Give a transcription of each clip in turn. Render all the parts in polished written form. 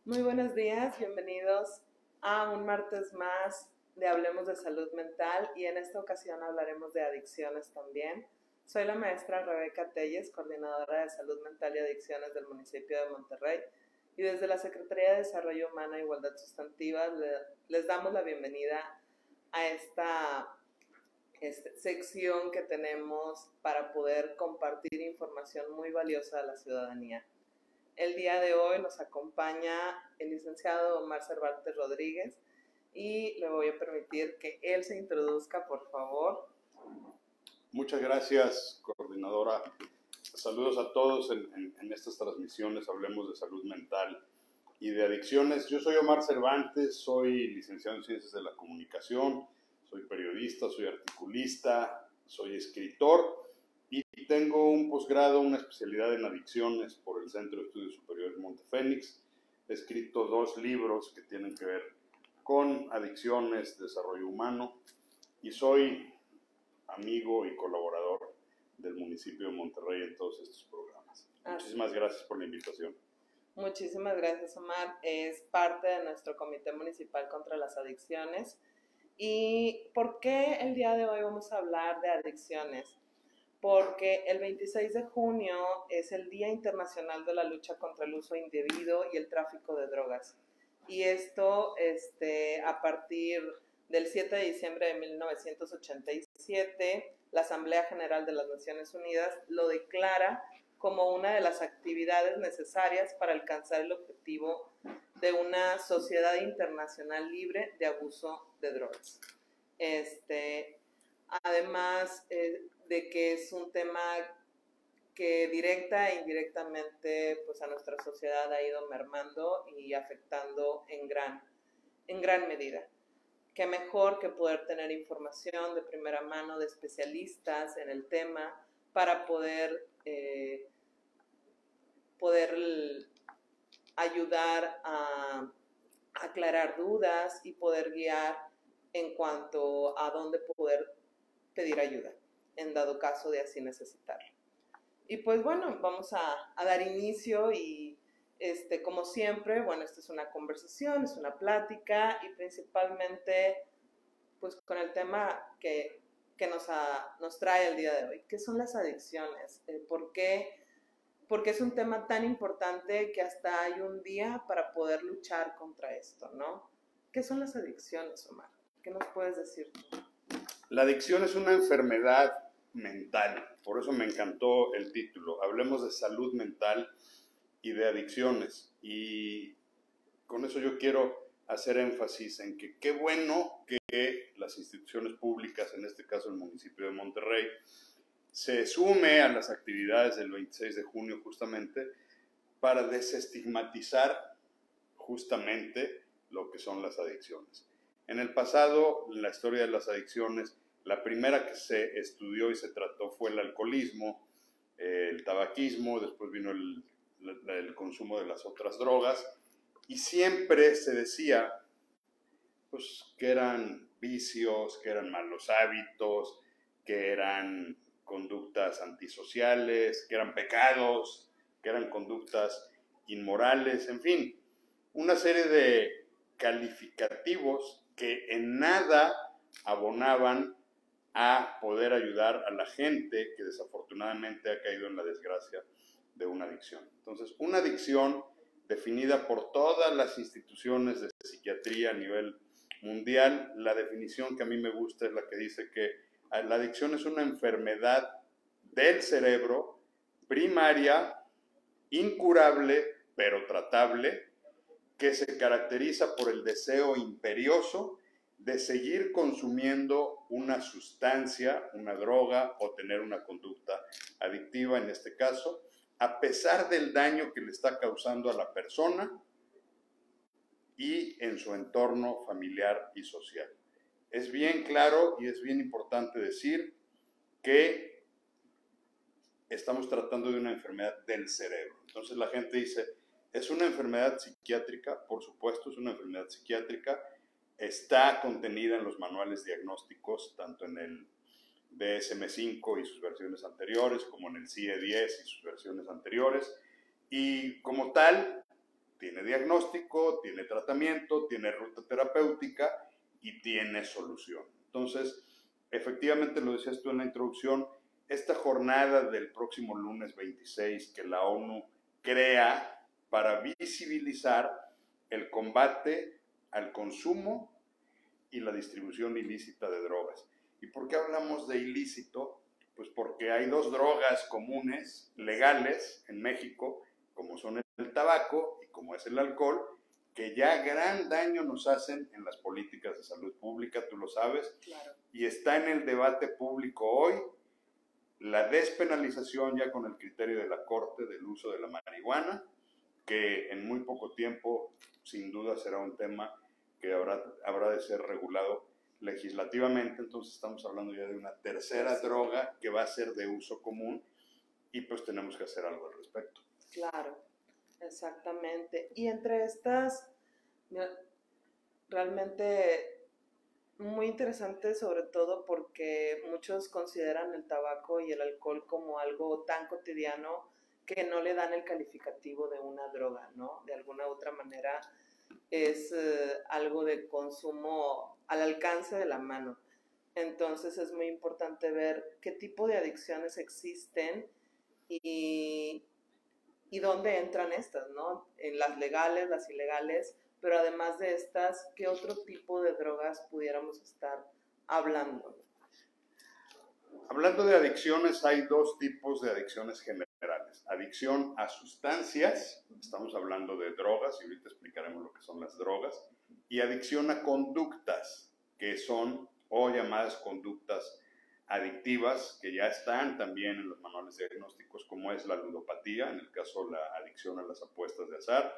Muy buenos días, bienvenidos a un martes más de Hablemos de Salud Mental y en esta ocasión hablaremos de adicciones también. Soy la maestra Rebeca Telles, coordinadora de Salud Mental y Adicciones del municipio de Monterrey y desde la Secretaría de Desarrollo Humano e Igualdad Sustantiva les damos la bienvenida a esta sección que tenemos para poder compartir información muy valiosa a la ciudadanía. El día de hoy nos acompaña el licenciado Omar Cervantes Rodríguez y le voy a permitir que él se introduzca, por favor. Muchas gracias, coordinadora. Saludos a todos en estas transmisiones. Hablemos de salud mental y de adicciones. Yo soy Omar Cervantes, soy licenciado en Ciencias de la Comunicación, soy periodista, soy articulista, soy escritor y tengo un posgrado, una especialidad en adicciones por el Centro de Estudios Superiores Montefénix. He escrito 2 libros que tienen que ver con adicciones, desarrollo humano y soy amigo y colaborador del municipio de Monterrey en todos estos programas. Muchísimas gracias por la invitación. Muchísimas gracias, Omar. Es parte de nuestro Comité Municipal contra las Adicciones. ¿Y por qué el día de hoy vamos a hablar de adicciones? Porque el 26 de junio es el Día Internacional de la Lucha contra el Uso Indebido y el Tráfico de Drogas. Y esto a partir del 7 de diciembre de 1987, la Asamblea General de las Naciones Unidas lo declara como una de las actividades necesarias para alcanzar el objetivo de una sociedad internacional libre de abuso de drogas. Además de que es un tema que directa e indirectamente pues, a nuestra sociedad ha ido mermando y afectando en gran medida. Qué mejor que poder tener información de primera mano de especialistas en el tema para poder ayudar a aclarar dudas y poder guiar en cuanto a dónde poder pedir ayuda, en dado caso de así necesitarlo. Y pues bueno, vamos a dar inicio y como siempre, bueno, esta es una conversación, es una plática y principalmente pues con el tema que nos trae el día de hoy, ¿qué son las adicciones? ¿Por qué es un tema tan importante que hasta hay un día para poder luchar contra esto, ¿no? ¿Qué son las adicciones, Omar? ¿Qué nos puedes decir tú? La adicción es una enfermedad mental, por eso me encantó el título. Hablemos de salud mental y de adicciones. Y con eso yo quiero hacer énfasis en que qué bueno que las instituciones públicas, en este caso el municipio de Monterrey, se sume a las actividades del 26 de junio justamente para desestigmatizar justamente lo que son las adicciones. En el pasado, en la historia de las adicciones, la primera que se estudió y se trató fue el alcoholismo, el tabaquismo, después vino el consumo de las otras drogas, y siempre se decía pues, que eran vicios, que eran malos hábitos, que eran conductas antisociales, que eran pecados, que eran conductas inmorales, en fin, una serie de calificativos que en nada abonaban a poder ayudar a la gente que desafortunadamente ha caído en la desgracia de una adicción. Entonces, una adicción definida por todas las instituciones de psiquiatría a nivel mundial, la definición que a mí me gusta es la que dice que la adicción es una enfermedad del cerebro primaria, incurable, pero tratable, que se caracteriza por el deseo imperioso de seguir consumiendo una sustancia, una droga o tener una conducta adictiva en este caso, a pesar del daño que le está causando a la persona y en su entorno familiar y social. Es bien claro y es bien importante decir que estamos tratando de una enfermedad del cerebro. Entonces la gente dice, ¿es una enfermedad psiquiátrica? Por supuesto, es una enfermedad psiquiátrica. Está contenida en los manuales diagnósticos, tanto en el DSM-5 y sus versiones anteriores, como en el CIE-10 y sus versiones anteriores. Y como tal, Tiene diagnóstico, tiene tratamiento, tiene ruta terapéutica y tiene solución. Entonces, efectivamente, lo decías tú en la introducción, esta jornada del próximo lunes 26 que la ONU crea para visibilizar el combate al consumo y la distribución ilícita de drogas. ¿Y por qué hablamos de ilícito? Pues porque hay dos drogas comunes, legales, en México, como son el tabaco y como es el alcohol, que ya gran daño nos hacen en las políticas de salud pública, tú lo sabes, Claro. Y está en el debate público hoy la despenalización ya con el criterio de la Corte del uso de la marihuana, que en muy poco tiempo sin duda será un tema que habrá de ser regulado legislativamente. Entonces estamos hablando ya de una tercera droga que va a ser de uso común y pues tenemos que hacer algo al respecto. Claro, exactamente. Y entre estas, realmente muy interesante, sobre todo porque muchos consideran el tabaco y el alcohol como algo tan cotidiano que no le dan el calificativo de una droga, ¿no? De alguna u otra manera es algo de consumo al alcance de la mano. Entonces es muy importante ver qué tipo de adicciones existen y, y dónde entran estas, ¿no? En las legales, las ilegales, pero además de estas, ¿qué otro tipo de drogas pudiéramos estar hablando? Hablando de adicciones, hay dos tipos de adicciones generales. Adicción a sustancias, estamos hablando de drogas, y ahorita explicaremos lo que son las drogas, y adicción a conductas, que son o llamadas conductas adictivas, que ya están también en los manuales diagnósticos, como es la ludopatía, en el caso la adicción a las apuestas de azar,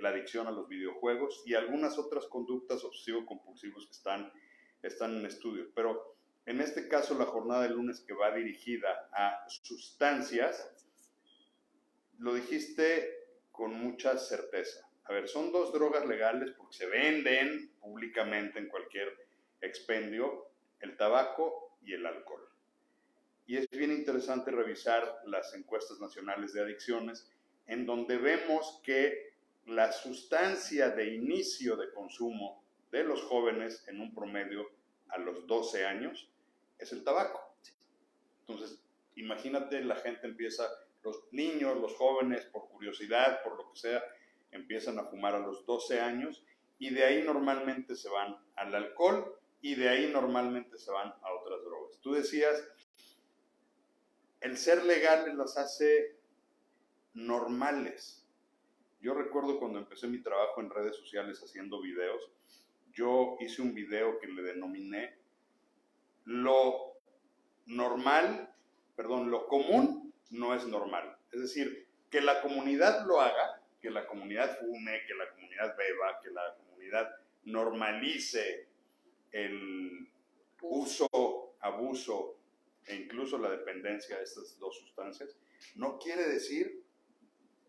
la adicción a los videojuegos y algunas otras conductas obsesivo-compulsivos que están en estudio. Pero en este caso, la jornada del lunes que va dirigida a sustancias, lo dijiste con mucha certeza. A ver, son dos drogas legales porque se venden públicamente en cualquier expendio, el tabaco y el alcohol. Y es bien interesante revisar las encuestas nacionales de adicciones, en donde vemos que la sustancia de inicio de consumo de los jóvenes en un promedio a los 12 años es el tabaco. Entonces, imagínate, la gente empieza, los niños, los jóvenes, por curiosidad, por lo que sea, empiezan a fumar a los 12 años y de ahí normalmente se van al alcohol y de ahí normalmente se van a otras drogas. Tú decías, el ser legales las hace normales. Yo recuerdo cuando empecé mi trabajo en redes sociales haciendo videos, yo hice un video que le denominé lo común no es normal. Es decir, que la comunidad lo haga, que la comunidad fume, que la comunidad beba, que la comunidad normalice el uso, abuso e incluso la dependencia de estas dos sustancias, no quiere decir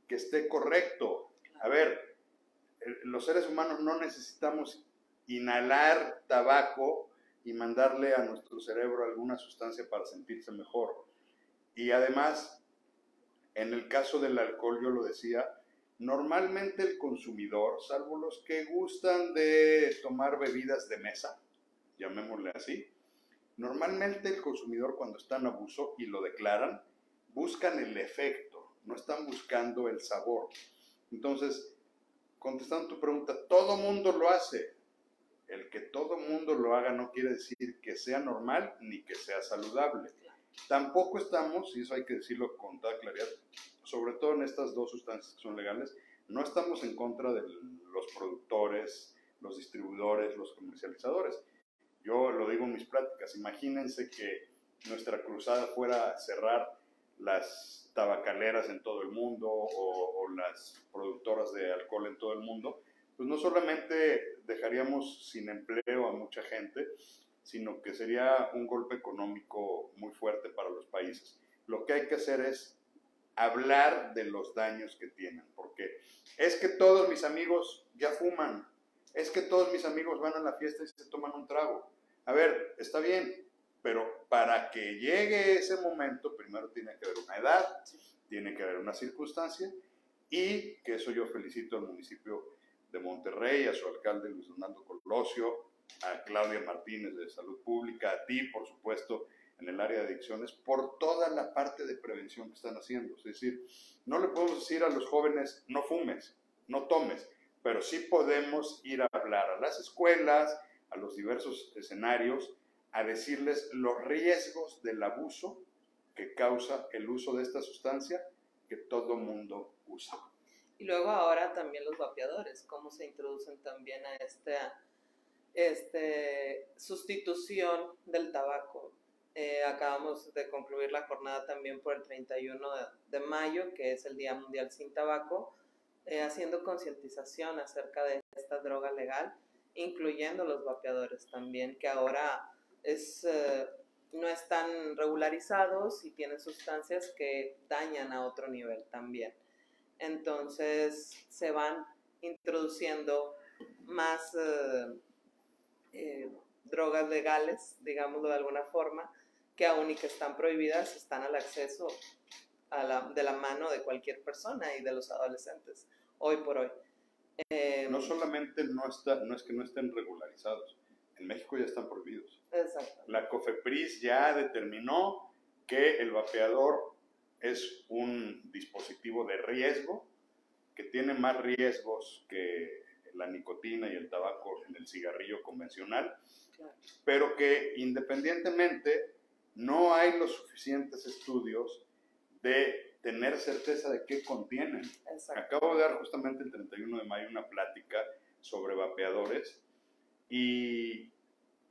que esté correcto. A ver, los seres humanos no necesitamos inhalar tabaco y mandarle a nuestro cerebro alguna sustancia para sentirse mejor. Y además, en el caso del alcohol, yo lo decía, normalmente el consumidor, salvo los que gustan de tomar bebidas de mesa, llamémosle así, normalmente el consumidor cuando está en abuso y lo declaran, buscan el efecto, no están buscando el sabor. Entonces, contestando tu pregunta, todo mundo lo hace. El que todo mundo lo haga no quiere decir que sea normal ni que sea saludable. Tampoco estamos, y eso hay que decirlo con toda claridad, sobre todo en estas dos sustancias que son legales, no estamos en contra de los productores, los distribuidores, los comercializadores. Yo lo digo en mis pláticas, imagínense que nuestra cruzada fuera cerrar las tabacaleras en todo el mundo o las productoras de alcohol en todo el mundo, pues no solamente dejaríamos sin empleo a mucha gente, sino que sería un golpe económico muy fuerte para los países. Lo que hay que hacer es hablar de los daños que tienen, porque es que todos mis amigos ya fuman, es que todos mis amigos van a la fiesta y se toman un trago. A ver, está bien, pero para que llegue ese momento, primero tiene que haber una edad, tiene que haber una circunstancia, y que eso yo felicito al municipio de Monterrey, a su alcalde Luis Donaldo Colosio, a Claudia Martínez de Salud Pública, a ti, por supuesto, en el área de adicciones, por toda la parte de prevención que están haciendo. Es decir, no le podemos decir a los jóvenes, no fumes, no tomes, pero sí podemos ir a hablar a las escuelas, a los diversos escenarios, a decirles los riesgos del abuso que causa el uso de esta sustancia que todo mundo usa. Y luego ahora también los vapeadores, cómo se introducen también a esta sustitución del tabaco. Acabamos de concluir la jornada también por el 31 de mayo, que es el Día Mundial Sin Tabaco, haciendo concientización acerca de esta droga legal, incluyendo los vapeadores también, que ahora no están regularizados y tienen sustancias que dañan a otro nivel también. Entonces se van introduciendo más drogas legales, digámoslo de alguna forma, que aún y que están prohibidas, están al acceso de la mano de cualquier persona y de los adolescentes, hoy por hoy. No solamente no es que no estén regularizados, en México ya están prohibidos. Exacto. La COFEPRIS ya determinó que el vapeador es un dispositivo de riesgo, que tiene más riesgos que la nicotina y el tabaco en el cigarrillo convencional, claro, pero que independientemente no hay los suficientes estudios de tener certeza de qué contienen. Exacto. Acabo de dar justamente el 31 de mayo una plática sobre vapeadores y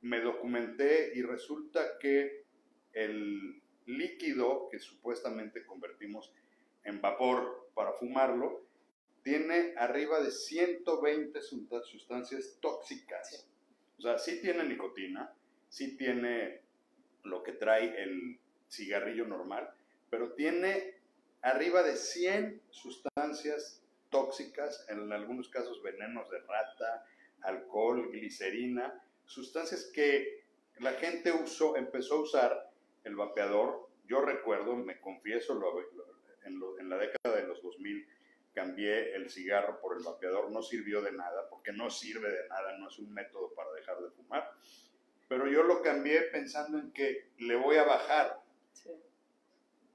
me documenté y resulta que el líquido que supuestamente convertimos en vapor para fumarlo tiene arriba de 120 sustancias tóxicas. Sí. O sea, sí tiene nicotina, sí tiene lo que trae el cigarrillo normal, pero tiene arriba de 100 sustancias tóxicas, en algunos casos venenos de rata, alcohol, glicerina, sustancias que la gente empezó a usar el vapeador. Yo recuerdo, me confieso, en la década de los 2000 cambié el cigarro por el vapeador, no sirvió de nada, porque no sirve de nada, no es un método para dejar de fumar, pero yo lo cambié pensando en que le voy a bajar. Sí.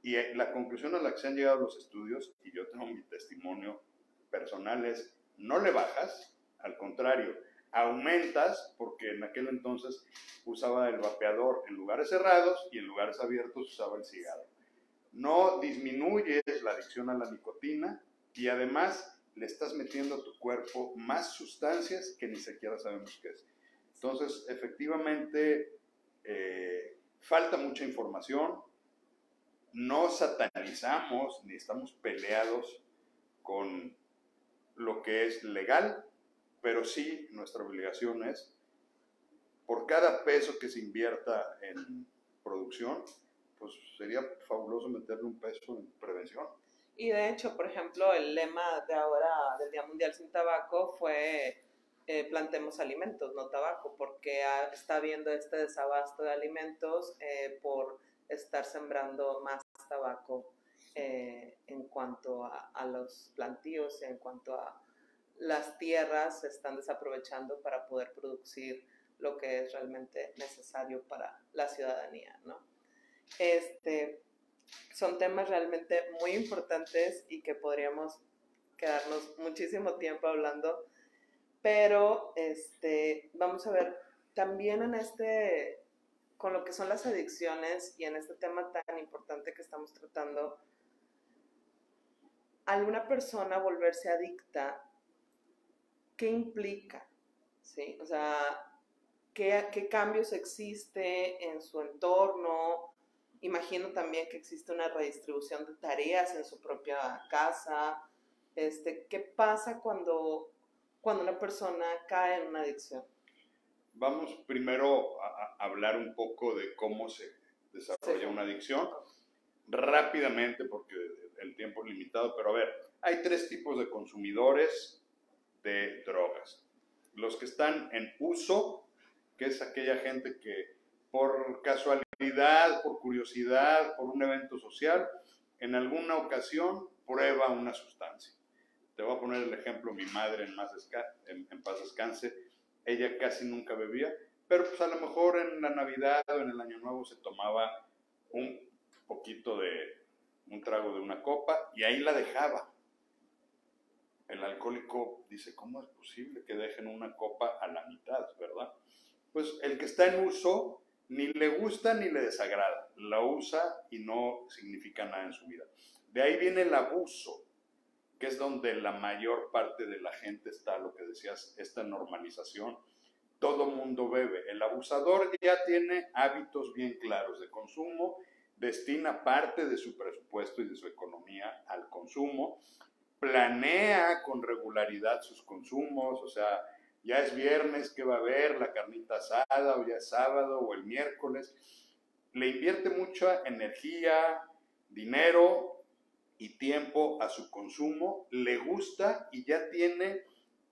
Y la conclusión a la que se han llegado los estudios, y yo tengo mi testimonio personal, es no le bajas, al contrario, aumentas, porque en aquel entonces usaba el vapeador en lugares cerrados y en lugares abiertos usaba el cigarro. No disminuyes la adicción a la nicotina y además le estás metiendo a tu cuerpo más sustancias que ni siquiera sabemos qué es. Entonces, efectivamente, falta mucha información, no satanizamos ni estamos peleados con lo que es legal, pero sí nuestra obligación es, por cada peso que se invierta en producción, pues sería fabuloso meterle un peso en prevención. Y de hecho, por ejemplo, el lema de ahora del Día Mundial Sin Tabaco fue plantemos alimentos, no tabaco, porque está habiendo este desabasto de alimentos por estar sembrando más tabaco en cuanto a los plantíos, en cuanto a las tierras se están desaprovechando para poder producir lo que es realmente necesario para la ciudadanía, ¿no? Son temas realmente muy importantes y que podríamos quedarnos muchísimo tiempo hablando, pero vamos a ver también con lo que son las adicciones y en este tema tan importante que estamos tratando, alguna persona volverse adicta, ¿qué implica? ¿Sí? O sea, ¿qué cambios existe en su entorno? Imagino también que existe una redistribución de tareas en su propia casa. ¿Qué pasa cuando una persona cae en una adicción? Vamos primero a hablar un poco de cómo se desarrolla una adicción, rápidamente porque el tiempo es limitado, pero a ver, hay 3 tipos de consumidores de drogas. Los que están en uso, que es aquella gente que por casualidad, por curiosidad, por un evento social, en alguna ocasión prueba una sustancia. te voy a poner el ejemplo, mi madre en paz descanse, ella casi nunca bebía, pero pues a lo mejor en la Navidad o en el Año Nuevo se tomaba un poquito un trago de una copa y ahí la dejaba. El alcohólico dice, ¿cómo es posible que dejen una copa a la mitad, verdad? Pues el que está en uso ni le gusta ni le desagrada, la usa y no significa nada en su vida. De ahí viene el abuso, que es donde la mayor parte de la gente está, lo que decías, esta normalización. Todo mundo bebe. El abusador ya tiene hábitos bien claros de consumo, destina parte de su presupuesto y de su economía al consumo, planea con regularidad sus consumos, o sea, ya es viernes, ¿qué va a haber? La carnita asada, o ya es sábado, o el miércoles. Le invierte mucha energía, dinero y tiempo a su consumo, le gusta y ya tiene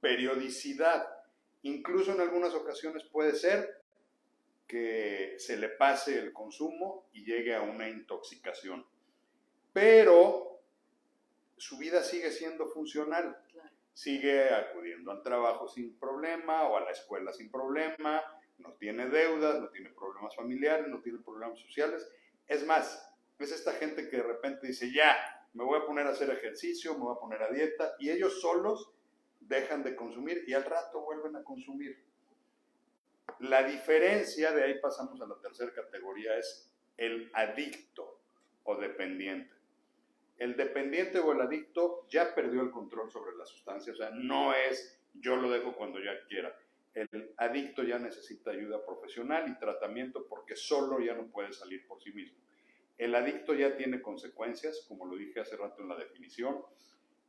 periodicidad. Incluso en algunas ocasiones puede ser que se le pase el consumo y llegue a una intoxicación. Pero su vida sigue siendo funcional. Sigue acudiendo al trabajo sin problema o a la escuela sin problema, no tiene deudas, no tiene problemas familiares, no tiene problemas sociales. Es más, es esta gente que de repente dice, ya, me voy a poner a hacer ejercicio, me voy a poner a dieta, y ellos solos dejan de consumir y al rato vuelven a consumir. La diferencia, de ahí pasamos a la tercera categoría, es el adicto o dependiente. El dependiente o el adicto ya perdió el control sobre la sustancia, o sea, no es yo lo dejo cuando ya quiera. El adicto ya necesita ayuda profesional y tratamiento porque solo ya no puede salir por sí mismo. El adicto ya tiene consecuencias, como lo dije hace rato en la definición,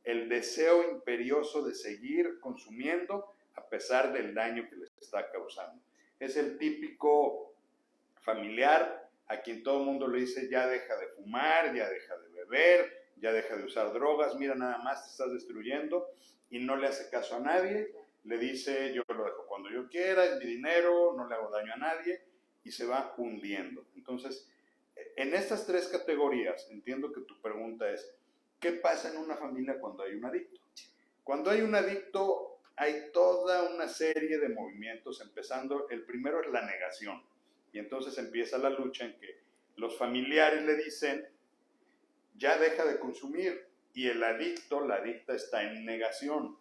el deseo imperioso de seguir consumiendo a pesar del daño que les está causando. Es el típico familiar a quien todo el mundo le dice ya deja de fumar, ya deja de beber, ya deja de usar drogas, mira nada más te estás destruyendo, y no le hace caso a nadie, le dice yo lo dejo cuando yo quiera, es mi dinero, no le hago daño a nadie, y se va hundiendo. Entonces, en estas tres categorías, entiendo que tu pregunta es, ¿qué pasa en una familia cuando hay un adicto? Cuando hay un adicto, hay toda una serie de movimientos, empezando, el primero es la negación, y entonces empieza la lucha en que los familiares le dicen, ya deja de consumir, y el adicto, la adicta está en negación.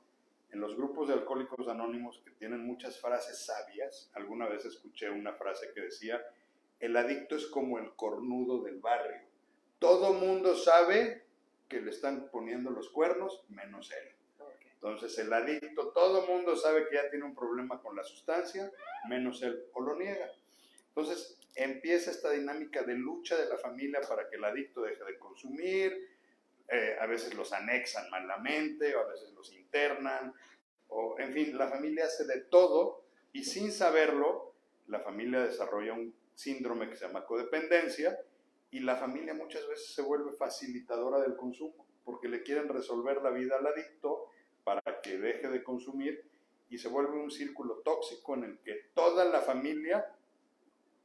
En los grupos de alcohólicos anónimos que tienen muchas frases sabias, alguna vez escuché una frase que decía, el adicto es como el cornudo del barrio. Todo mundo sabe que le están poniendo los cuernos, menos él. Entonces el adicto, todo mundo sabe que ya tiene un problema con la sustancia, menos él, o lo niega. Entonces empieza esta dinámica de lucha de la familia para que el adicto deje de consumir, a veces los anexan malamente, o a veces los internan, o en fin, la familia hace de todo y sin saberlo, la familia desarrolla un síndrome que se llama codependencia y la familia muchas veces se vuelve facilitadora del consumo porque le quieren resolver la vida al adicto para que deje de consumir y se vuelve un círculo tóxico en el que toda la familia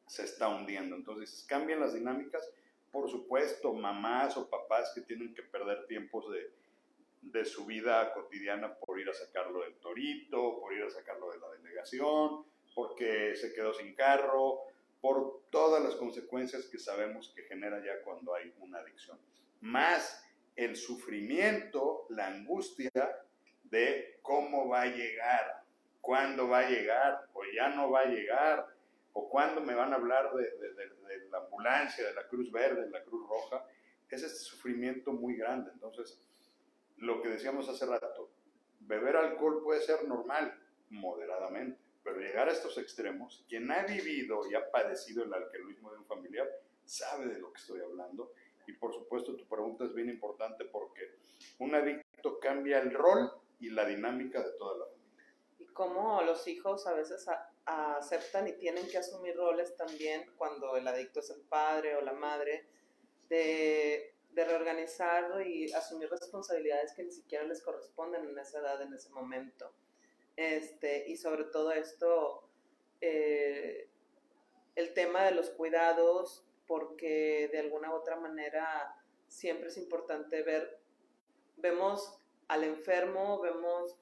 se está hundiendo. Entonces cambian las dinámicas, por supuesto, mamás o papás que tienen que perder tiempos de su vida cotidiana por ir a sacarlo del torito, por ir a sacarlo de la delegación, porque se quedó sin carro, por todas las consecuencias que sabemos que genera ya cuando hay una adicción. Más el sufrimiento, la angustia de cómo va a llegar, cuándo va a llegar, o ya no va a llegar, o cuándo me van a hablar de la ambulancia, de la Cruz Verde, de la Cruz Roja. Es este sufrimiento muy grande. Entonces, lo que decíamos hace rato, beber alcohol puede ser normal, moderadamente, pero llegar a estos extremos, quien ha vivido y ha padecido el alcoholismo de un familiar, sabe de lo que estoy hablando. Y por supuesto tu pregunta es bien importante porque un adicto cambia el rol y la dinámica de toda la familia. Y cómo los hijos a veces aceptan y tienen que asumir roles también cuando el adicto es el padre o la madre, de reorganizar y asumir responsabilidades que ni siquiera les corresponden en esa edad, en ese momento. Y sobre todo esto, el tema de los cuidados, porque de alguna u otra manera siempre es importante vemos al enfermo, vemos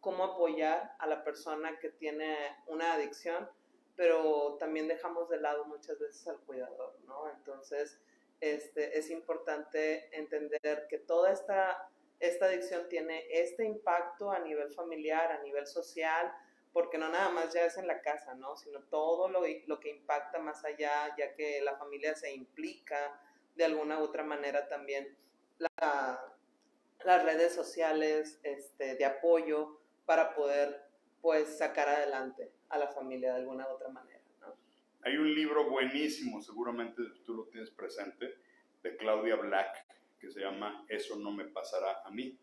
cómo apoyar a la persona que tiene una adicción, pero también dejamos de lado muchas veces al cuidador, ¿no? Entonces, es importante entender que toda esta adicción tiene este impacto a nivel familiar, a nivel social, porque no nada más ya es en la casa, ¿no? Sino todo lo que impacta más allá, ya que la familia se implica de alguna u otra manera también las redes sociales de apoyo para poder pues sacar adelante a la familia de alguna u otra manera, ¿no? Hay un libro buenísimo, seguramente tú lo tienes presente, de Claudia Black, que se llama Eso no me pasará a mí.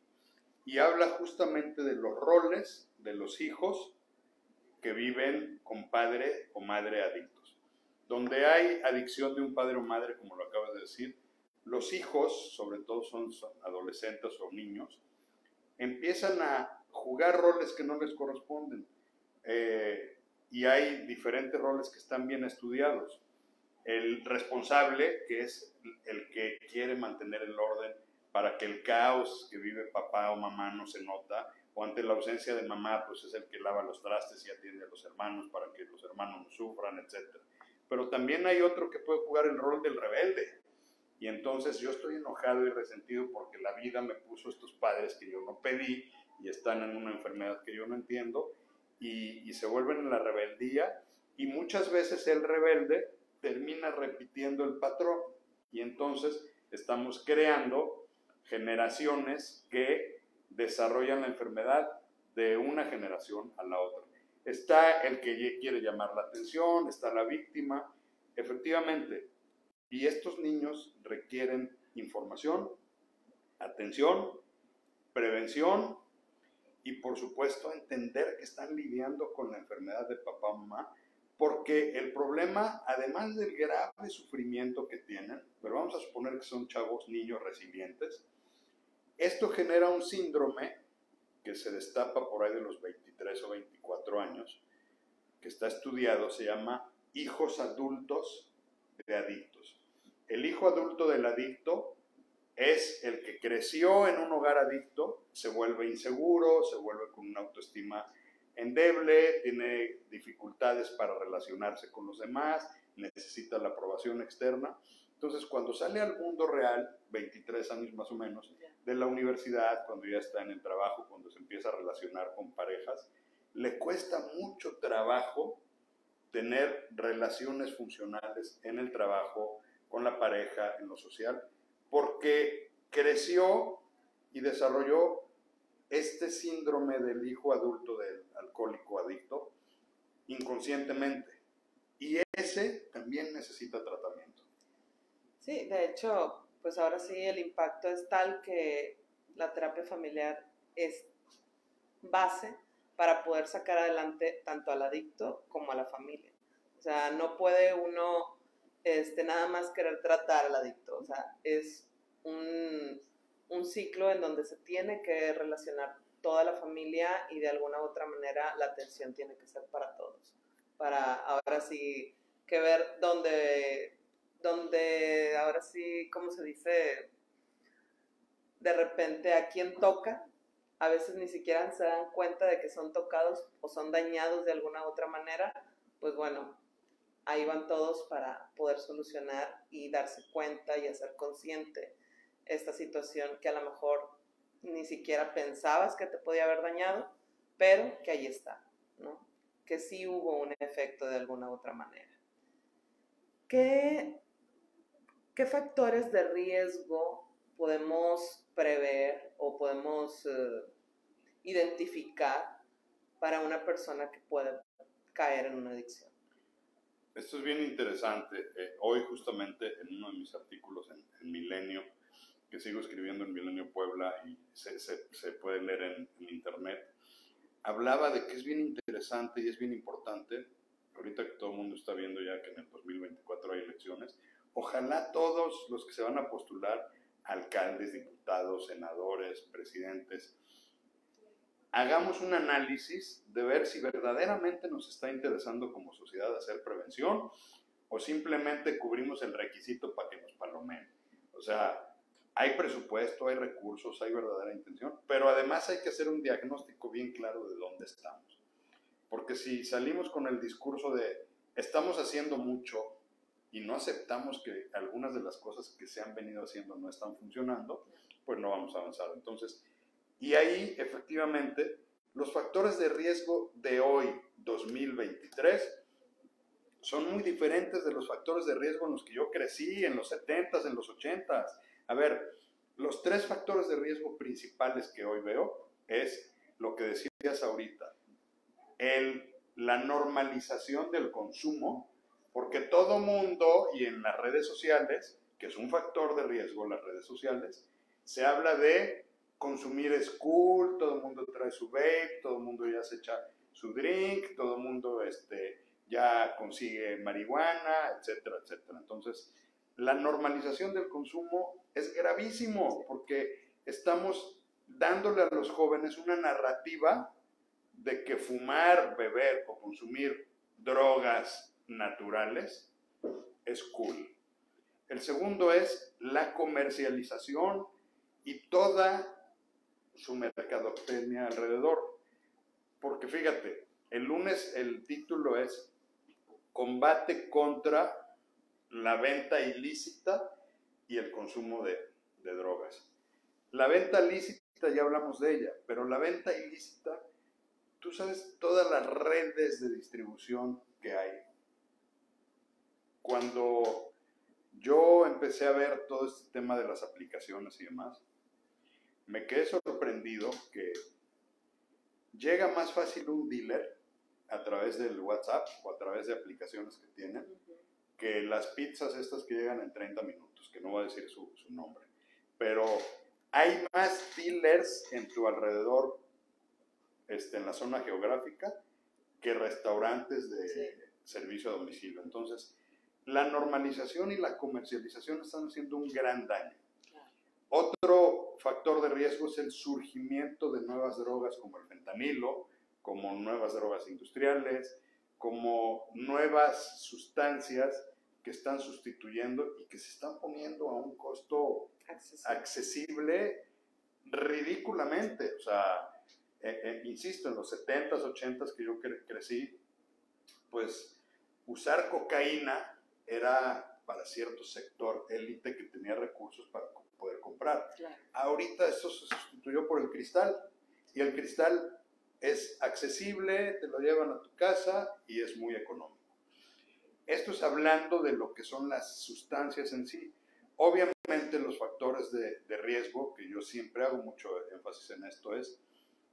Y habla justamente de los roles de los hijos que viven con padre o madre adictos. Donde hay adicción de un padre o madre, como lo acabas de decir, los hijos, sobre todo son adolescentes o niños, empiezan a jugar roles que no les corresponden. Y hay diferentes roles que están bien estudiados. El responsable, que es el que quiere mantener el orden para que el caos que vive papá o mamá no se nota, o ante la ausencia de mamá, pues es el que lava los trastes y atiende a los hermanos para que los hermanos no sufran, etc. Pero también hay otro que puede jugar el rol del rebelde. Y entonces yo estoy enojado y resentido porque la vida me puso estos padres que yo no pedí y están en una enfermedad que yo no entiendo y se vuelven en la rebeldía y muchas veces el rebelde termina repitiendo el patrón y entonces estamos creando generaciones que desarrollan la enfermedad de una generación a la otra. Está el que quiere llamar la atención, está la víctima, efectivamente. Y estos niños requieren información, atención, prevención y por supuesto entender que están lidiando con la enfermedad de papá o mamá, porque el problema, además del grave sufrimiento que tienen, pero vamos a suponer que son chavos, niños resilientes, esto genera un síndrome que se destapa por ahí de los 23 o 24 años, que está estudiado, se llama hijos adultos de adictos. El hijo adulto del adicto es el que creció en un hogar adicto, se vuelve inseguro, se vuelve con una autoestima endeble, tiene dificultades para relacionarse con los demás, necesita la aprobación externa. Entonces, cuando sale al mundo real, 23 años más o menos, de la universidad, cuando ya está en el trabajo, cuando se empieza a relacionar con parejas, le cuesta mucho trabajo tener relaciones funcionales en el trabajo, con la pareja, en lo social, porque creció y desarrolló este síndrome del hijo adulto del alcohólico adicto inconscientemente. Y ese también necesita tratamiento. Sí, de hecho, pues ahora sí el impacto es tal que la terapia familiar es base para poder sacar adelante tanto al adicto como a la familia. O sea, no puede uno nada más querer tratar al adicto. O sea, es un ciclo en donde se tiene que relacionar toda la familia y de alguna u otra manera la atención tiene que ser para todos. Para ahora sí que ver dónde ahora sí, ¿cómo se dice? De repente a quién toca, a veces ni siquiera se dan cuenta de que son tocados o son dañados de alguna u otra manera, pues bueno, ahí van todos para poder solucionar y darse cuenta y hacer consciente esta situación que a lo mejor ni siquiera pensabas que te podía haber dañado, pero que ahí está, ¿no? Que sí hubo un efecto de alguna u otra manera. ¿Qué factores de riesgo podemos prever o podemos identificar para una persona que puede caer en una adicción? Esto es bien interesante. Hoy justamente en uno de mis artículos en Milenio, que sigo escribiendo en Milenio Puebla y se puede leer en internet, hablaba de que es bien interesante y es bien importante, ahorita que todo el mundo está viendo ya que en el 2024 hay elecciones, ojalá todos los que se van a postular, alcaldes, diputados, senadores, presidentes, hagamos un análisis de ver si verdaderamente nos está interesando como sociedad hacer prevención o simplemente cubrimos el requisito para que nos palomeen. O sea, Hay presupuesto, hay recursos, hay verdadera intención, pero además hay que hacer un diagnóstico bien claro de dónde estamos. Porque si salimos con el discurso de estamos haciendo mucho y no aceptamos que algunas de las cosas que se han venido haciendo no están funcionando, pues no vamos a avanzar. Entonces, y ahí efectivamente los factores de riesgo de hoy, 2023, son muy diferentes de los factores de riesgo en los que yo crecí, en los 70s, en los 80s. A ver, los 3 factores de riesgo principales que hoy veo es lo que decías ahorita, la normalización del consumo, porque todo mundo, y en las redes sociales, que es un factor de riesgo, las redes sociales, se habla de consumir es cool, todo el mundo trae su vape, todo el mundo ya se echa su drink, todo el mundo ya consigue marihuana, etcétera, etcétera. Entonces, la normalización del consumo es gravísimo, porque estamos dándole a los jóvenes una narrativa de que fumar, beber o consumir drogas naturales es cool. El segundo es la comercialización y toda su mercadotecnia alrededor. Porque fíjate, el lunes el título es Combate contra la venta ilícita y el consumo de drogas. La venta lícita ya hablamos de ella, pero la venta ilícita, tú sabes todas las redes de distribución que hay. Cuando yo empecé a ver todo este tema de las aplicaciones y demás, me quedé sorprendido que llega más fácil un dealer a través del WhatsApp o a través de aplicaciones que tienen, que las pizzas estas que llegan en 30 minutos, que no voy a decir su nombre. Pero hay más dealers en tu alrededor, en la zona geográfica, que restaurantes de servicio a domicilio. Entonces, la normalización y la comercialización están haciendo un gran daño. Otro factor de riesgo es el surgimiento de nuevas drogas como el fentanilo, como nuevas drogas industriales, como nuevas sustancias que están sustituyendo y que se están poniendo a un costo accesible ridículamente. O sea, insisto, en los 70s, 80s que yo crecí, pues usar cocaína era para cierto sector élite que tenía recursos para poder comprar. Claro. Ahorita eso se sustituyó por el cristal, y el cristal es accesible, te lo llevan a tu casa y es muy económico. Esto es hablando de lo que son las sustancias en sí. Obviamente los factores de riesgo, que yo siempre hago mucho énfasis en esto, es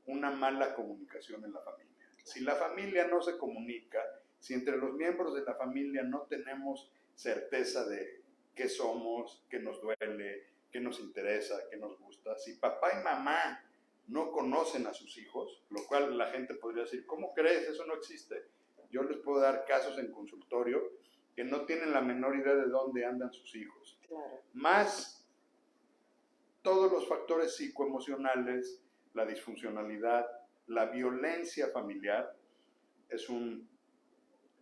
una mala comunicación en la familia. Si la familia no se comunica, si entre los miembros de la familia no tenemos certeza de qué somos, qué nos duele, qué nos interesa, qué nos gusta, si papá y mamá no conocen a sus hijos, lo cual la gente podría decir, ¿cómo crees? Eso no existe. Yo les puedo dar casos en consultorio que no tienen la menor idea de dónde andan sus hijos. Claro. Más todos los factores psicoemocionales, la disfuncionalidad, la violencia familiar, es un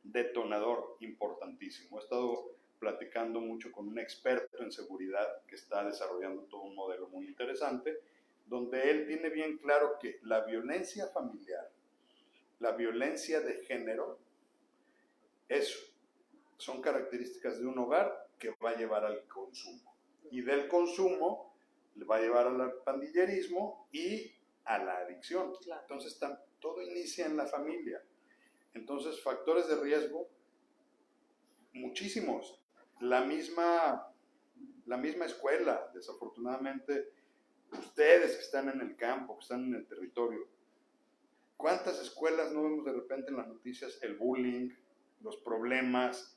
detonador importantísimo. He estado platicando mucho con un experto en seguridad que está desarrollando todo un modelo muy interesante, donde él tiene bien claro que la violencia familiar, la violencia de género, son características de un hogar que va a llevar al consumo. Y del consumo le va a llevar al pandillerismo y a la adicción. Claro. Entonces, todo inicia en la familia. Entonces, factores de riesgo, muchísimos. La misma escuela, desafortunadamente, ustedes que están en el campo, que están en el territorio, ¿cuántas escuelas no vemos de repente en las noticias? El bullying, los problemas,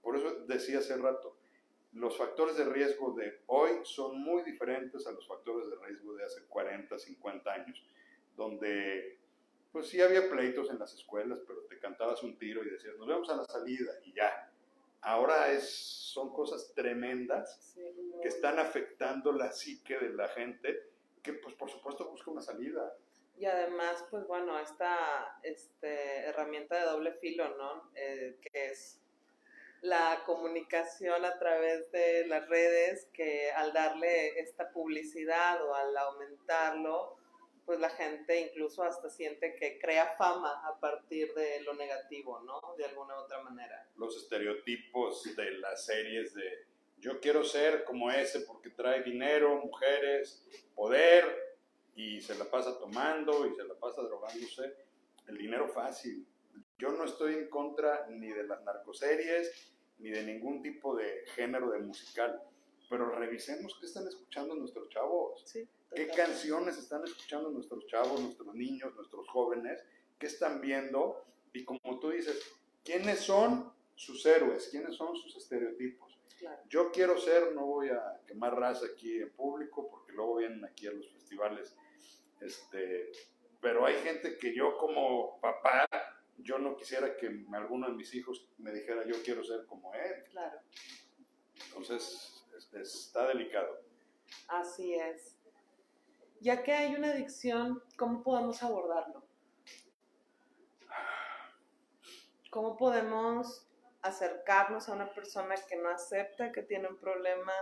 por eso decía hace rato, los factores de riesgo de hoy son muy diferentes a los factores de riesgo de hace 40, 50 años, donde pues sí había pleitos en las escuelas, pero te cantabas un tiro y decías, nos vemos a la salida y ya. Ahora son cosas tremendas que están afectando la psique de la gente, que pues por supuesto busca una salida. Y además, pues bueno, esta herramienta de doble filo, ¿no? Que es la comunicación a través de las redes, que al darle esta publicidad o al aumentarlo, pues la gente incluso hasta siente que crea fama a partir de lo negativo, ¿no? De alguna u otra manera. Los estereotipos de las series de yo quiero ser como ese porque trae dinero, mujeres, poder, y se la pasa tomando y se la pasa drogándose. El dinero fácil. Yo no estoy en contra ni de las narcoseries, ni de ningún tipo de género de musical, pero revisemos qué están escuchando nuestros chavos. Sí, ¿Qué canciones están escuchando nuestros chavos, nuestros niños, nuestros jóvenes? ¿Qué están viendo? Y como tú dices, ¿quiénes son sus héroes? ¿Quiénes son sus estereotipos? Claro. Yo quiero ser, no voy a quemar raza aquí en público, porque luego vienen aquí a los festivales, pero hay gente que yo como papá, yo no quisiera que alguno de mis hijos me dijera yo quiero ser como él. Claro. Entonces, está delicado. Así es. Ya que hay una adicción, ¿cómo podemos abordarlo? ¿Cómo podemos acercarnos a una persona que no acepta que tiene un problema?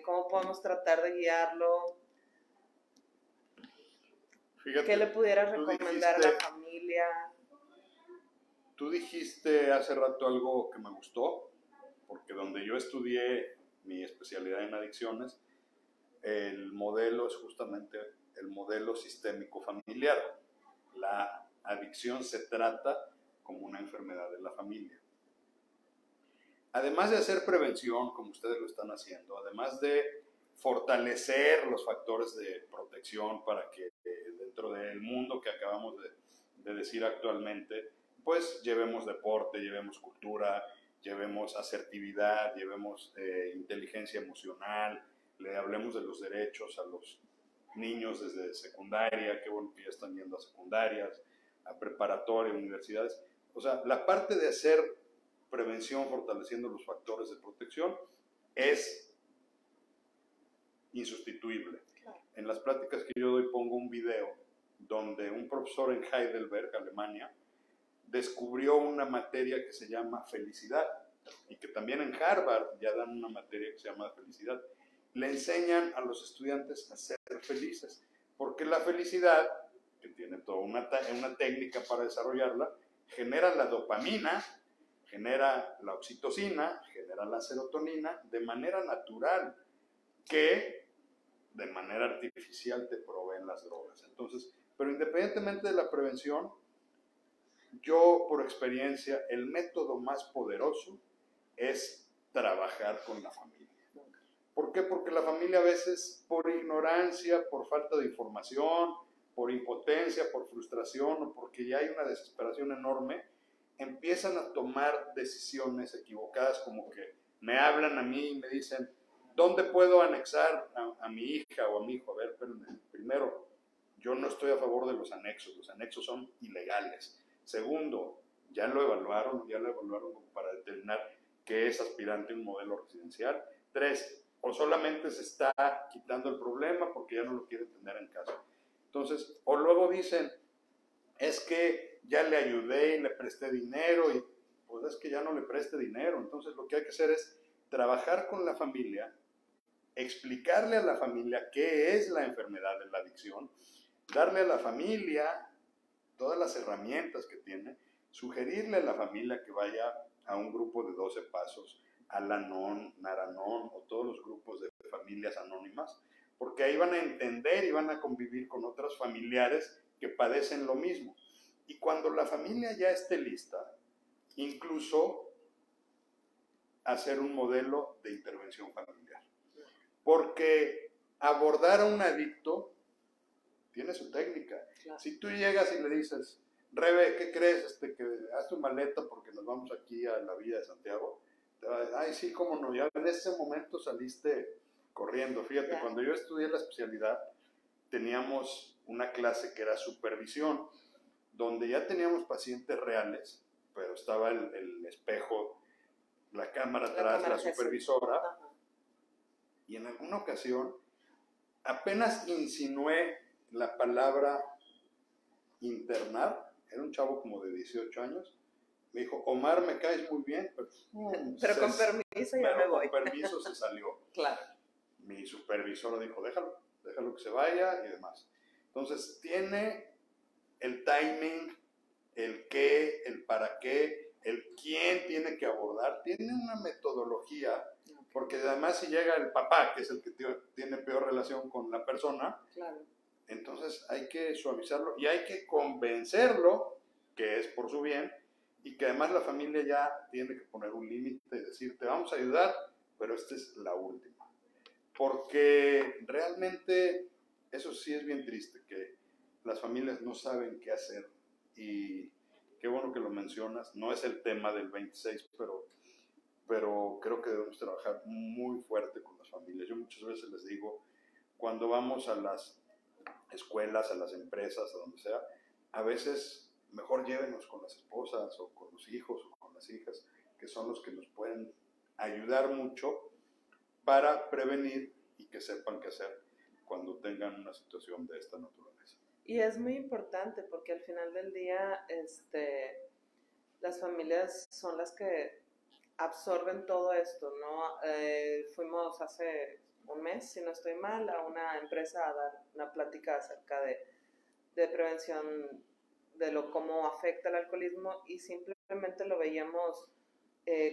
¿Cómo podemos tratar de guiarlo? Fíjate, ¿qué le pudieras recomendar a la familia? Tú dijiste hace rato algo que me gustó, porque donde yo estudié mi especialidad en adicciones, el modelo es justamente el modelo sistémico familiar. La adicción se trata como una enfermedad de la familia. Además de hacer prevención, como ustedes lo están haciendo, además de fortalecer los factores de protección para que dentro del mundo que acabamos de decir actualmente, pues llevemos deporte, llevemos cultura, llevemos asertividad, llevemos inteligencia emocional, le hablemos de los derechos a los niños desde secundaria, qué bueno que ya están yendo a secundarias, a preparatoria, universidades. O sea, la parte de hacer prevención fortaleciendo los factores de protección es insustituible. Claro. En las pláticas que yo doy pongo un video donde un profesor en Heidelberg, Alemania, descubrió una materia que se llama felicidad y que también en Harvard ya dan una materia que se llama felicidad. Le enseñan a los estudiantes a ser felices, porque la felicidad, que tiene toda una técnica para desarrollarla, genera la dopamina, genera la oxitocina, genera la serotonina de manera natural, que de manera artificial te proveen las drogas. Entonces, pero independientemente de la prevención, yo por experiencia, el método más poderoso es trabajar con la familia. ¿Por qué? Porque la familia a veces por ignorancia, por falta de información, por impotencia, por frustración o porque ya hay una desesperación enorme, empiezan a tomar decisiones equivocadas, como que me hablan a mí y me dicen, ¿dónde puedo anexar a mi hija o a mi hijo? A ver, espérenme. Primero, yo no estoy a favor de los anexos son ilegales. Segundo, ya lo evaluaron para determinar que es aspirante a un modelo residencial. 3, o solamente se está quitando el problema porque ya no lo quieren tener en casa. Entonces, o luego dicen, es que ya le ayudé y le presté dinero, y pues es que ya no le preste dinero. Entonces lo que hay que hacer es trabajar con la familia, explicarle a la familia qué es la enfermedad de la adicción, darle a la familia todas las herramientas que tiene, sugerirle a la familia que vaya a un grupo de 12 pasos, Al-Anon, Nar-Anon o todos los grupos de familias anónimas, porque ahí van a entender y van a convivir con otros familiares que padecen lo mismo. Y cuando la familia ya esté lista, incluso hacer un modelo de intervención familiar. Porque abordar a un adicto tiene su técnica. Claro. Si tú llegas y le dices, Rebe, ¿qué crees? Que haz tu maleta porque nos vamos aquí a la Villa de Santiago. Te va a decir, ay, sí, cómo no, ya en ese momento saliste corriendo. Fíjate, claro. Cuando yo estudié la especialidad, teníamos una clase que era supervisión, donde ya teníamos pacientes reales, pero estaba el espejo, la cámara atrás, la supervisora, y en alguna ocasión apenas insinué la palabra internar, era un chavo como de 18 años, Me dijo, Omar, me caes muy bien, pero con permiso ya me voy. Con permiso se salió. Claro. Mi supervisor dijo, déjalo que se vaya y demás. Entonces, tiene el timing, el qué, el para qué, el quién tiene que abordar, tiene una metodología, porque además si llega el papá, que es el que tiene peor relación con la persona, claro. Entonces hay que suavizarlo y hay que convencerlo que es por su bien y que además la familia ya tiene que poner un límite y decir, te vamos a ayudar, pero esta es la última. Porque realmente eso sí es bien triste, que las familias no saben qué hacer y qué bueno que lo mencionas, no es el tema del 26, pero creo que debemos trabajar muy fuerte con las familias. Yo muchas veces les digo, cuando vamos a las escuelas, a las empresas, a donde sea, a veces mejor llévenos con las esposas o con los hijos o con las hijas, que son los que nos pueden ayudar mucho para prevenir y que sepan qué hacer cuando tengan una situación de esta naturaleza. Y es muy importante porque al final del día las familias son las que absorben todo esto, ¿no? Fuimos hace un mes, si no estoy mal, a una empresa a dar una plática acerca de prevención de cómo afecta el alcoholismo y simplemente lo veíamos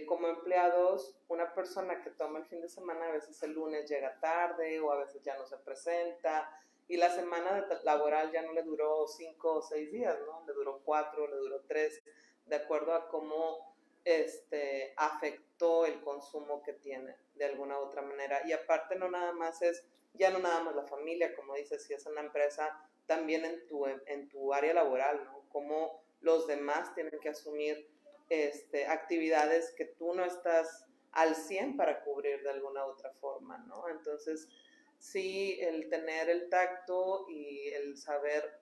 como empleados, una persona que toma el fin de semana, a veces el lunes llega tarde o a veces ya no se presenta y la semana laboral ya no le duró 5 o 6 días, ¿no? Le duró 4, le duró 3, de acuerdo a cómo afectó el consumo que tiene de alguna u otra manera. Y aparte no nada más ya no nada más la familia, como dices, si es una empresa, también en tu área laboral, ¿no? Cómo los demás tienen que asumir actividades que tú no estás al 100 para cubrir de alguna u otra forma, ¿no? Entonces, sí, el tener el tacto y el saber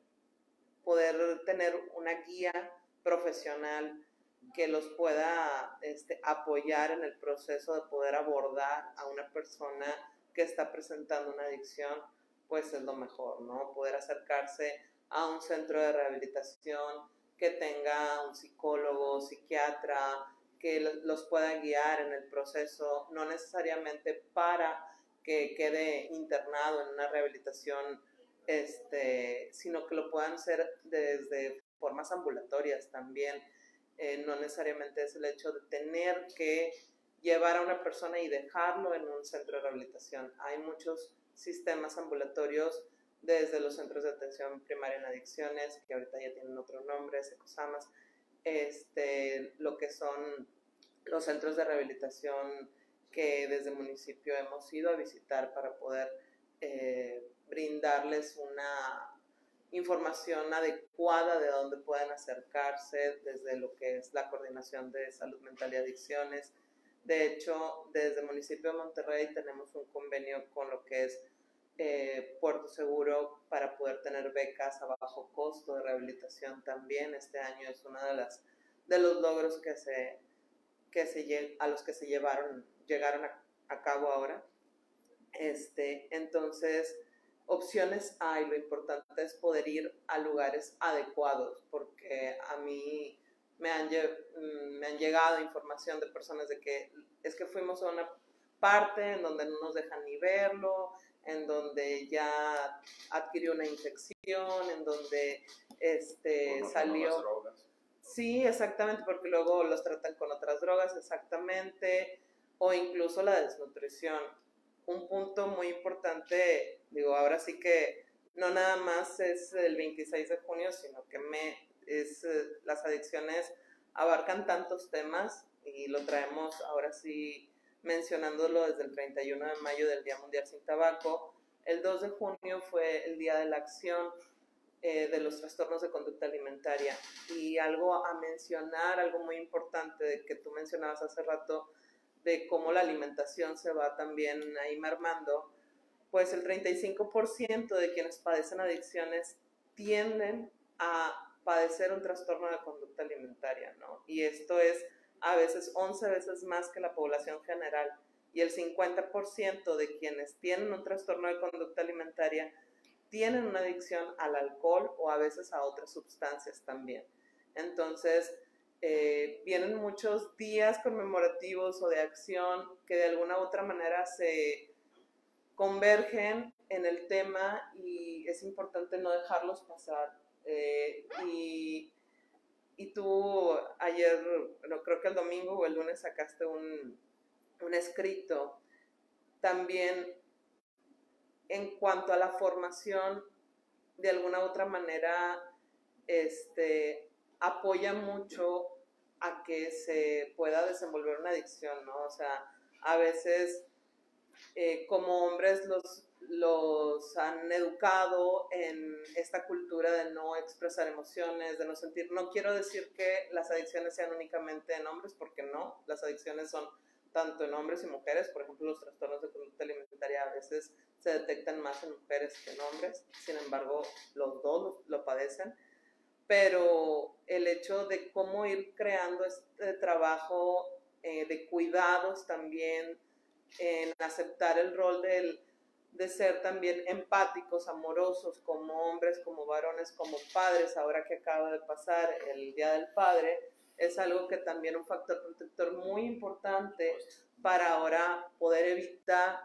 poder tener una guía profesional que los pueda apoyar en el proceso de poder abordar a una persona que está presentando una adicción, pues es lo mejor, ¿no? Poder acercarse a un centro de rehabilitación que tenga un psicólogo, psiquiatra, que los pueda guiar en el proceso, no necesariamente para que quede internado en una rehabilitación, sino que lo puedan hacer desde formas ambulatorias también. No necesariamente es el hecho de tener que llevar a una persona y dejarlo en un centro de rehabilitación. Hay muchos sistemas ambulatorios desde los centros de atención primaria en adicciones, que ahorita ya tienen otro nombre, SECOSAMAS, lo que son los centros de rehabilitación que desde el municipio hemos ido a visitar para poder brindarles una información adecuada de dónde pueden acercarse desde lo que es la coordinación de salud mental y adicciones. De hecho, desde el municipio de Monterrey tenemos un convenio con lo que es Puerto Seguro para poder tener becas a bajo costo de rehabilitación también. Este año es uno de los logros a los que se llegaron a cabo ahora. Entonces, opciones hay, lo importante es poder ir a lugares adecuados, porque a mí me han llegado información de personas de que es que fuimos a una parte en donde no nos dejan ni verlo, en donde ya adquirió una infección, en donde salió... drogas. Sí, exactamente, porque luego los tratan con otras drogas, exactamente, o incluso la desnutrición. Un punto muy importante, digo, ahora sí que no nada más es el 26 de junio, sino que las adicciones abarcan tantos temas y lo traemos ahora sí mencionándolo desde el 31 de mayo del Día Mundial Sin Tabaco. El 2 de junio fue el Día de la Acción de los trastornos de conducta alimentaria. Y algo a mencionar, algo muy importante de que tú mencionabas hace rato, de cómo la alimentación se va también ahí mermando, pues el 35% de quienes padecen adicciones tienden a padecer un trastorno de conducta alimentaria, ¿no? Y esto es a veces 11 veces más que la población general. Y el 50% de quienes tienen un trastorno de conducta alimentaria tienen una adicción al alcohol o a veces a otras sustancias también. Entonces, vienen muchos días conmemorativos o de acción que de alguna u otra manera se convergen en el tema y es importante no dejarlos pasar. Y tú ayer, no, creo que el domingo o el lunes sacaste un escrito también en cuanto a la formación, de alguna u otra manera apoya mucho a que se pueda desenvolver una adicción, ¿no? O sea, a veces como hombres los han educado en esta cultura de no expresar emociones, de no sentir. No quiero decir que las adicciones sean únicamente en hombres, porque no, las adicciones son tanto en hombres y mujeres. Por ejemplo, los trastornos de conducta alimentaria a veces se detectan más en mujeres que en hombres, sin embargo, los dos lo padecen. Pero el hecho de cómo ir creando este trabajo de cuidados también, en aceptar el rol de ser también empáticos, amorosos, como hombres, como varones, como padres, ahora que acaba de pasar el Día del Padre, es algo que también un factor protector muy importante para ahora poder evitar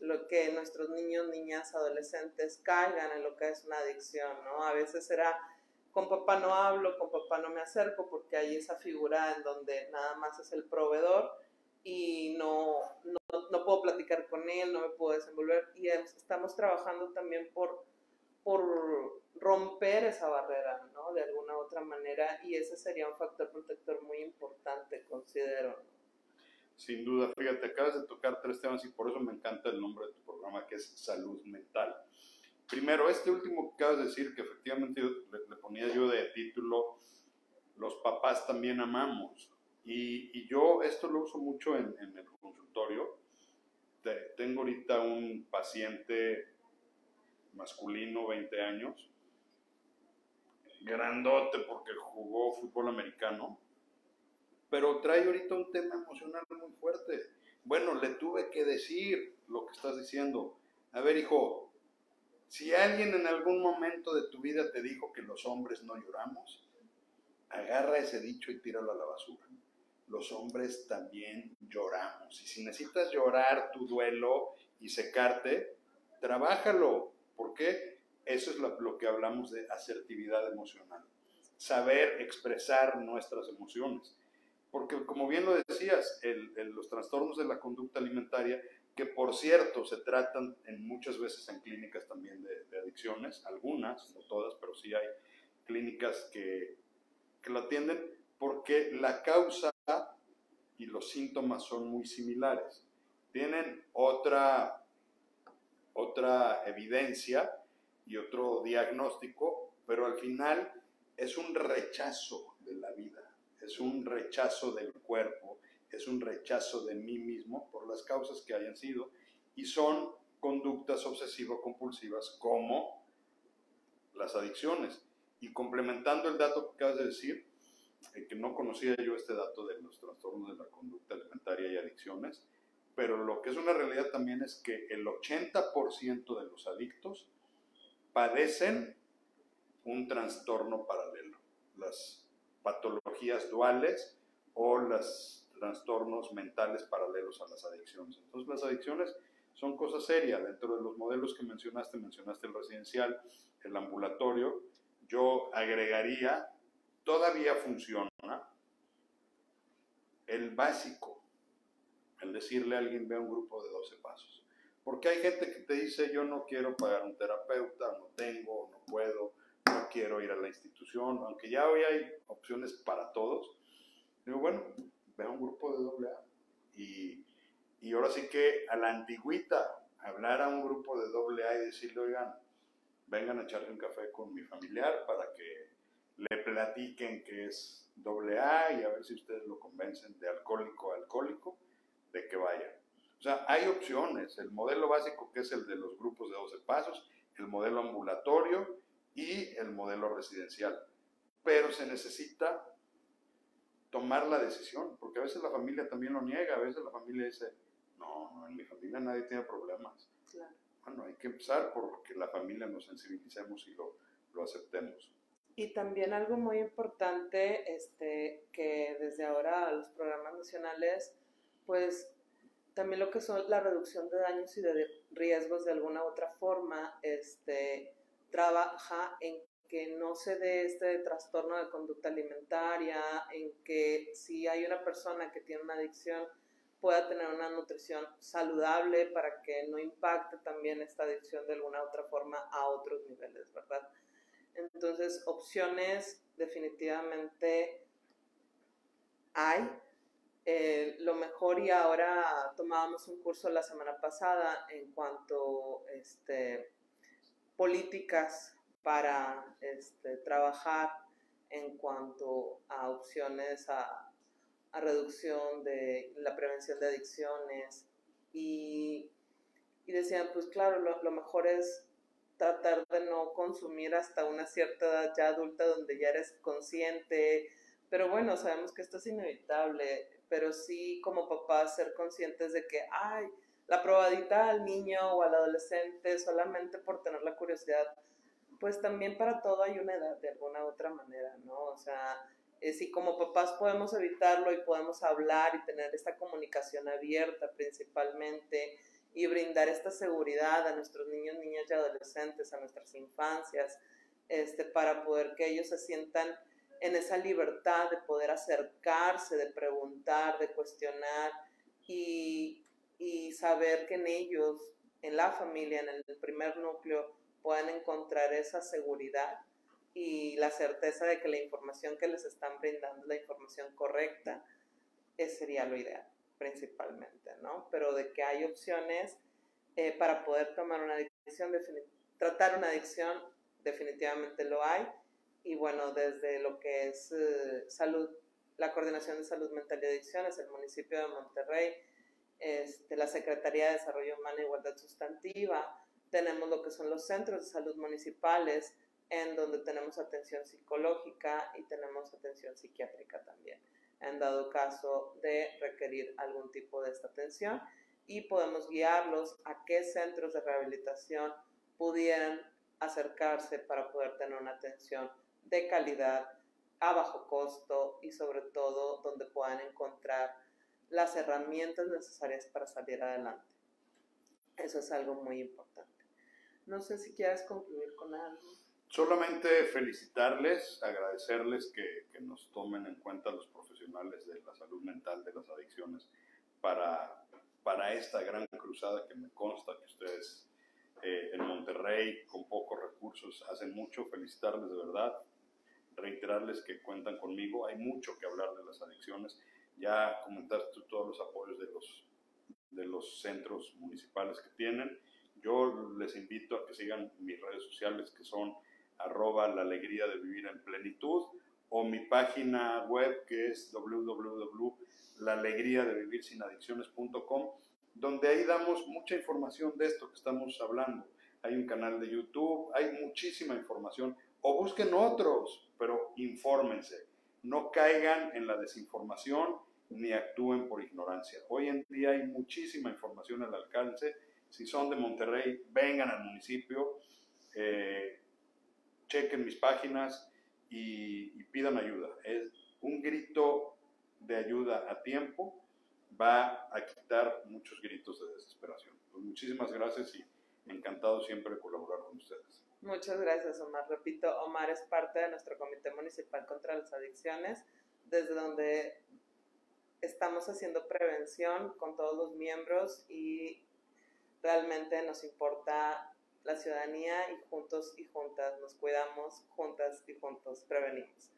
lo que nuestros niños, niñas, adolescentes caigan en lo que es una adicción, ¿no? A veces será, con papá no hablo, con papá no me acerco, porque hay esa figura en donde nada más es el proveedor y no puedo platicar con él, no me puedo desenvolver, y estamos trabajando también por romper esa barrera, ¿no? De alguna u otra manera, y ese sería un factor protector muy importante, considero. Sin duda, fíjate, acabas de tocar 3 temas y por eso me encanta el nombre de tu programa, que es Salud Mental. Primero, este último que acabas de decir, que efectivamente le ponía yo de título, los papás también amamos. Y yo esto lo uso mucho en el consultorio. Tengo ahorita un paciente masculino, 20 años, grandote porque jugó fútbol americano, pero trae ahorita un tema emocional muy fuerte. Bueno, le tuve que decir lo que estás diciendo. A ver, hijo, si alguien en algún momento de tu vida te dijo que los hombres no lloramos, agarra ese dicho y tíralo a la basura. Los hombres también lloramos. Y si necesitas llorar tu duelo y secarte, trabájalo. ¿Por qué? Eso es lo que hablamos de asertividad emocional. Saber expresar nuestras emociones. Porque como bien lo decías, los trastornos de la conducta alimentaria, que por cierto se tratan muchas veces en clínicas también de adicciones, algunas, no todas, pero sí hay clínicas que lo atienden porque la causa y los síntomas son muy similares. Tienen otra evidencia y otro diagnóstico, pero al final es un rechazo de la vida, es un rechazo del cuerpo, es un rechazo de mí mismo por las causas que hayan sido, y son conductas obsesivo-compulsivas como las adicciones. Y complementando el dato que acabas de decir, que no conocía yo este dato de los trastornos de la conducta alimentaria y adicciones, pero lo que es una realidad también es que el 80% de los adictos padecen un trastorno paralelo, las patologías duales o los trastornos mentales paralelos a las adicciones. Entonces las adicciones son cosas serias. Dentro de los modelos que mencionaste el residencial, el ambulatorio, yo agregaría, todavía funciona, el básico, el decirle a alguien, ve a un grupo de 12 pasos. Porque hay gente que te dice, yo no quiero pagar un terapeuta, no tengo, no puedo, no quiero ir a la institución, aunque ya hoy hay opciones para todos. Digo, bueno, ve a un grupo de AA. Y ahora sí que a la antigüita, hablar a un grupo de AA y decirle, oigan, vengan a echarle un café con mi familiar para que le platiquen que es AA y a ver si ustedes lo convencen de alcohólico a alcohólico, de que vayan. O sea, hay opciones. El modelo básico, que es el de los grupos de 12 pasos, el modelo ambulatorio y el modelo residencial. Pero se necesita tomar la decisión, porque a veces la familia también lo niega, a veces la familia dice, no, en mi familia nadie tiene problemas. Claro. Bueno, hay que empezar porque la familia nos sensibilicemos y lo aceptemos. Y también algo muy importante, que desde ahora los programas nacionales, pues también lo que son la reducción de daños y de riesgos de alguna u otra forma, trabaja en que no se dé este trastorno de conducta alimentaria, en que si hay una persona que tiene una adicción pueda tener una nutrición saludable para que no impacte también esta adicción de alguna u otra forma a otros niveles, ¿verdad? Entonces, opciones definitivamente hay. Lo mejor, y ahora tomábamos un curso la semana pasada en cuanto políticas para trabajar en cuanto a opciones a reducción de la prevención de adicciones y decían, pues claro, lo mejor es tratar de no consumir hasta una cierta edad ya adulta donde ya eres consciente, pero bueno, sabemos que esto es inevitable, pero sí como papás ser conscientes de que, ay, la probadita al niño o al adolescente solamente por tener la curiosidad, pues también para todo hay una edad de alguna u otra manera, ¿no? O sea, si como papás podemos evitarlo y podemos hablar y tener esta comunicación abierta principalmente y brindar esta seguridad a nuestros niños, niñas y adolescentes, a nuestras infancias, para poder que ellos se sientan en esa libertad de poder acercarse, de preguntar, de cuestionar y saber que en ellos, en la familia, en el primer núcleo, puedan encontrar esa seguridad y la certeza de que la información que les están brindando es la información correcta, ese sería lo ideal principalmente, ¿no? Pero de que hay opciones para poder tomar una adicción, tratar una adicción, definitivamente lo hay. Y bueno, desde lo que es salud, la Coordinación de Salud Mental y Adicciones, el municipio de Monterrey, la Secretaría de Desarrollo Humano e Igualdad Sustantiva, tenemos lo que son los centros de salud municipales, en donde tenemos atención psicológica y tenemos atención psiquiátrica también, en dado caso de requerir algún tipo de esta atención, y podemos guiarlos a qué centros de rehabilitación pudieran acercarse para poder tener una atención de calidad, a bajo costo y sobre todo donde puedan encontrar las herramientas necesarias para salir adelante. Eso es algo muy importante. No sé si quieres concluir con algo. Solamente felicitarles, agradecerles que nos tomen en cuenta los profesionales de la salud mental, de las adicciones, para esta gran cruzada que me consta que ustedes en Monterrey, con pocos recursos, hacen mucho. Felicitarles de verdad, reiterarles que cuentan conmigo. Hay mucho que hablar de las adicciones. Ya comentaste todos los apoyos de los centros municipales que tienen. Yo les invito a que sigan mis redes sociales, que son @la alegría de vivir en plenitud, o mi página web, que es www.laalegriadevivirsinadicciones.com, donde ahí damos mucha información de esto que estamos hablando. Hay un canal de YouTube, hay muchísima información, o busquen otros, pero infórmense, no caigan en la desinformación ni actúen por ignorancia. Hoy en día hay muchísima información al alcance. Si son de Monterrey, vengan al municipio, chequen mis páginas y pidan ayuda. Es un grito de ayuda a tiempo va a quitar muchos gritos de desesperación. Pues muchísimas gracias y encantado siempre de colaborar con ustedes. Muchas gracias, Omar. Repito, Omar es parte de nuestro Comité Municipal contra las Adicciones, desde donde estamos haciendo prevención con todos los miembros y realmente nos importa la ciudadanía y juntos y juntas nos cuidamos, juntas y juntos prevenimos.